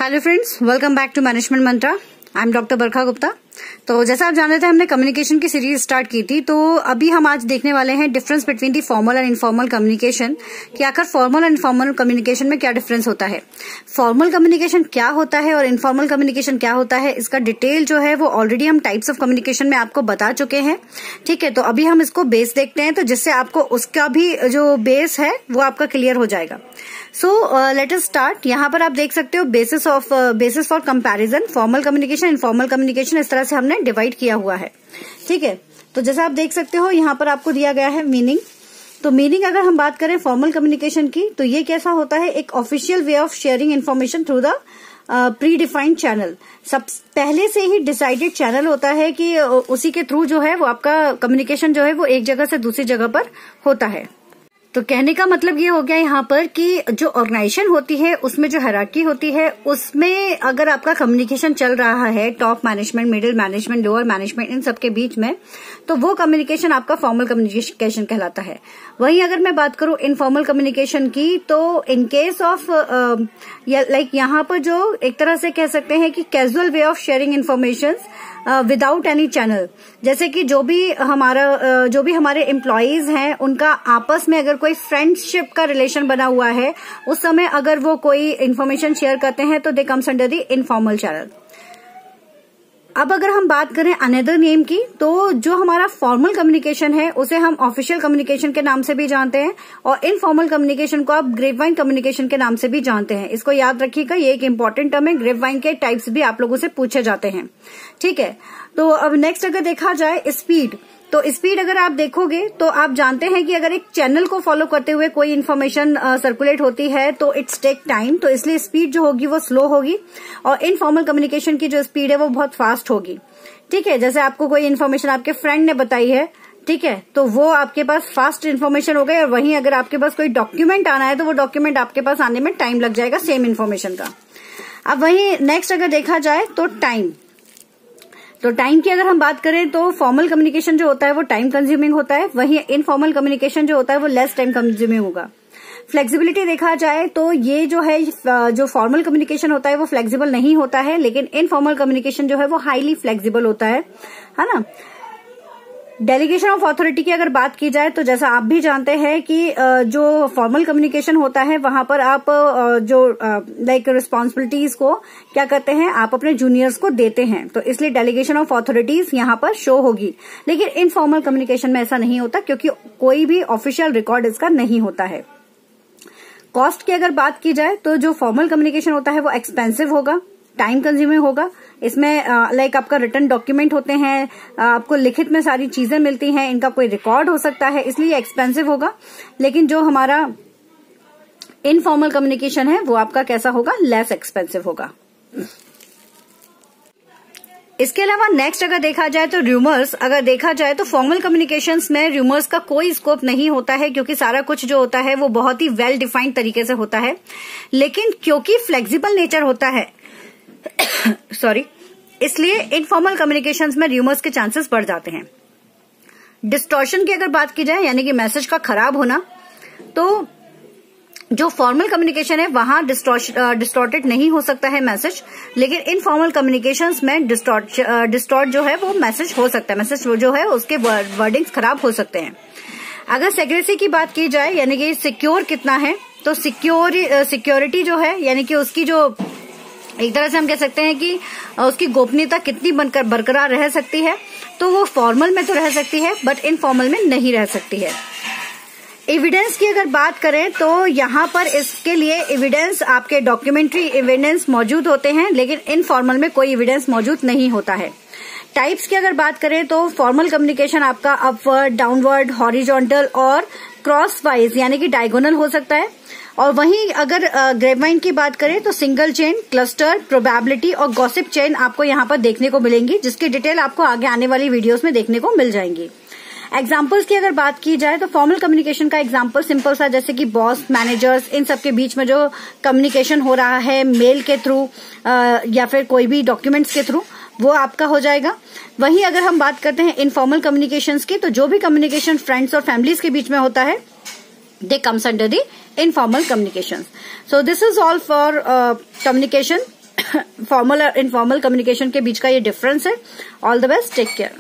Hello friends, welcome back to management Mantra. I am doctor Barkha Gupta. तो जैसा आप जान रहे थे, हमने कम्युनिकेशन की सीरीज स्टार्ट की थी। तो अभी हम आज देखने वाले हैं difference between the formal and informal communication, कि आखिर फॉर्मल एंड इनफॉर्मल कम्युनिकेशन में क्या डिफरेंस होता है, फॉर्मल कम्युनिकेशन क्या होता है और इनफॉर्मल कम्युनिकेशन क्या होता है। इसका डिटेल जो है वो ऑलरेडी हम टाइप्स ऑफ कम्युनिकेशन में आपको बता चुके हैं। ठीक है, तो अभी हम इसको बेस देखते हैं, तो जिससे आपको उसका भी जो बेस है वो आपका क्लियर हो जाएगा। So let us start. यहाँ पर आप देख सकते हो basis for comparison, formal communication, informal communication, इस तरह से हमने डिवाइड किया हुआ है। ठीक है, तो जैसा आप देख सकते हो यहाँ पर आपको दिया गया है मीनिंग। तो मीनिंग अगर हम बात करें फॉर्मल कम्युनिकेशन की, तो ये कैसा होता है, एक official way of sharing information through the pre defined channel. सब पहले से ही डिसाइडेड चैनल होता है कि उसी के थ्रू जो है वो आपका कम्युनिकेशन जो है वो एक जगह से दूसरी जगह पर होता है। तो कहने का मतलब ये हो गया यहाँ पर कि जो ऑर्गेनाइजेशन होती है उसमें जो हायरार्की होती है, उसमें अगर आपका कम्युनिकेशन चल रहा है top management, middle management, lower management, इन सबके बीच में, तो वो कम्युनिकेशन आपका फॉर्मल कम्युनिकेशन कहलाता है। वहीं अगर मैं बात करूं इनफॉर्मल कम्युनिकेशन की, तो इन केस ऑफ लाइक यहाँ पर जो एक तरह से कह सकते हैं कि casual way of sharing information without any channel, जैसे कि जो भी हमारे एम्प्लॉयज हैं उनका आपस में अगर कोई फ्रेंडशिप का रिलेशन बना हुआ है, उस समय अगर वो कोई इन्फॉर्मेशन शेयर करते हैं तो दे comes under the informal channel. अब अगर हम बात करें अनदर नेम की, तो जो हमारा फॉर्मल कम्युनिकेशन है उसे हम ऑफिशियल कम्युनिकेशन के नाम से भी जानते हैं, और इनफॉर्मल कम्युनिकेशन को आप ग्रेपवाइन कम्युनिकेशन के नाम से भी जानते हैं। इसको याद रखिएगा, ये एक इंपॉर्टेंट टर्म है। ग्रेपवाइन के टाइप्स भी आप लोगों से पूछे जाते हैं। ठीक है, तो अब नेक्स्ट अगर देखा जाए स्पीड, तो स्पीड अगर आप देखोगे तो आप जानते हैं कि अगर एक चैनल को फॉलो करते हुए कोई इन्फॉर्मेशन सर्कुलेट होती है तो इट्स टेक टाइम, तो इसलिए स्पीड जो होगी वो स्लो होगी, और इनफॉर्मल कम्युनिकेशन की जो स्पीड है वो बहुत फास्ट होगी। ठीक है, जैसे आपको कोई इन्फॉर्मेशन आपके फ्रेंड ने बताई है, ठीक है, तो वो आपके पास फास्ट इन्फॉर्मेशन हो गई, और वहीं अगर आपके पास कोई डॉक्यूमेंट आना है तो वो डॉक्यूमेंट आपके पास आने में टाइम लग जाएगा सेम इन्फॉर्मेशन का। अब वहीं नेक्स्ट अगर देखा जाए तो टाइम, तो टाइम की अगर हम बात करें तो फॉर्मल कम्युनिकेशन जो होता है वो टाइम कंज्यूमिंग होता है, वहीं इनफॉर्मल कम्युनिकेशन जो होता है वो लेस टाइम कंज्यूमिंग होगा। फ्लेक्सिबिलिटी देखा जाए तो ये जो है जो फॉर्मल कम्युनिकेशन होता है वो फ्लेक्सिबल नहीं होता है, लेकिन इनफॉर्मल कम्युनिकेशन जो है वो हाईली फ्लेक्सिबल होता है ना। डेलीगेशन ऑफ अथॉरिटी की अगर बात की जाए तो जैसा आप भी जानते हैं कि जो फॉर्मल कम्युनिकेशन होता है वहां पर आप जो लाइक रिस्पॉन्सिबिलिटीज को क्या करते हैं, आप अपने जूनियर्स को देते हैं, तो इसलिए डेलीगेशन ऑफ अथॉरिटीज यहाँ पर शो होगी। लेकिन इनफॉर्मल कम्युनिकेशन में ऐसा नहीं होता, क्योंकि कोई भी ऑफिशियल रिकॉर्ड इसका नहीं होता है। कॉस्ट की अगर बात की जाए तो जो फॉर्मल कम्युनिकेशन होता है वो एक्सपेंसिव होगा, टाइम कंज्यूमिंग होगा। इसमें लाइक आपका रिटर्न डॉक्यूमेंट होते हैं, आपको लिखित में सारी चीजें मिलती हैं, इनका कोई रिकॉर्ड हो सकता है, इसलिए एक्सपेंसिव होगा। लेकिन जो हमारा इनफॉर्मल कम्युनिकेशन है वो आपका कैसा होगा, लेस एक्सपेंसिव होगा। इसके अलावा नेक्स्ट अगर देखा जाए तो र्यूमर्स, अगर देखा जाए तो फॉर्मल कम्युनिकेशंस में र्यूमर्स का कोई स्कोप नहीं होता है, क्योंकि सारा कुछ जो होता है वो बहुत ही वेल डिफाइंड तरीके से होता है। लेकिन क्योंकि फ्लेक्सिबल नेचर होता है सॉरी, इसलिए इनफॉर्मल कम्युनिकेशंस में र्यूमर्स के चांसेस बढ़ जाते हैं। डिस्टॉर्शन की अगर बात की जाए, यानी कि मैसेज का खराब होना, तो जो फॉर्मल कम्युनिकेशन है वहां डिस्टॉर्टेड नहीं हो सकता है मैसेज, लेकिन इनफॉर्मल कम्युनिकेशंस में डिस्टॉर्ट जो है वो मैसेज हो सकता है, मैसेज जो है उसके वर्डिंग्स खराब हो सकते हैं। अगर सेक्रेसी की बात की जाए, यानी कि सिक्योर कितना है, तो सिक्योरिटी जो है, यानी कि उसकी जो एक तरह से हम कह सकते हैं कि उसकी गोपनीयता कितनी बरकरार रह सकती है, तो वो फॉर्मल में तो रह सकती है बट इनफॉर्मल में नहीं रह सकती है। एविडेंस की अगर बात करें तो यहाँ पर इसके लिए एविडेंस, आपके डॉक्यूमेंट्री एविडेंस मौजूद होते हैं, लेकिन इनफॉर्मल में कोई एविडेंस मौजूद नहीं होता है। टाइप्स की अगर बात करें तो फॉर्मल कम्युनिकेशन आपका अपवर्ड, डाउनवर्ड, हॉरिजॉन्टल और क्रॉस वाइज यानी कि डायगोनल हो सकता है। और वहीं अगर ग्रेपवाइन की बात करें तो सिंगल चेन, क्लस्टर, प्रोबेबिलिटी और गॉसिप चेन आपको यहाँ पर देखने को मिलेंगी, जिसकी डिटेल आपको आगे आने वाली वीडियोस में देखने को मिल जाएंगी। एग्जाम्पल्स की अगर बात की जाए तो फॉर्मल कम्युनिकेशन का एग्जाम्पल सिंपल सा, जैसे कि बॉस, मैनेजर्स, इन सबके बीच में जो कम्युनिकेशन हो रहा है मेल के थ्रू या फिर कोई भी डॉक्यूमेंट्स के थ्रू, वो आपका हो जाएगा। वहीं अगर हम बात करते हैं इनफॉर्मल कम्युनिकेशंस की, तो जो भी कम्युनिकेशन फ्रेंड्स और फैमिलीज के बीच में होता है, they comes under the informal communications. So this is all for communication. Formal और इनफॉर्मल कम्युनिकेशन के बीच का ये डिफरेंस है। All the best, take care.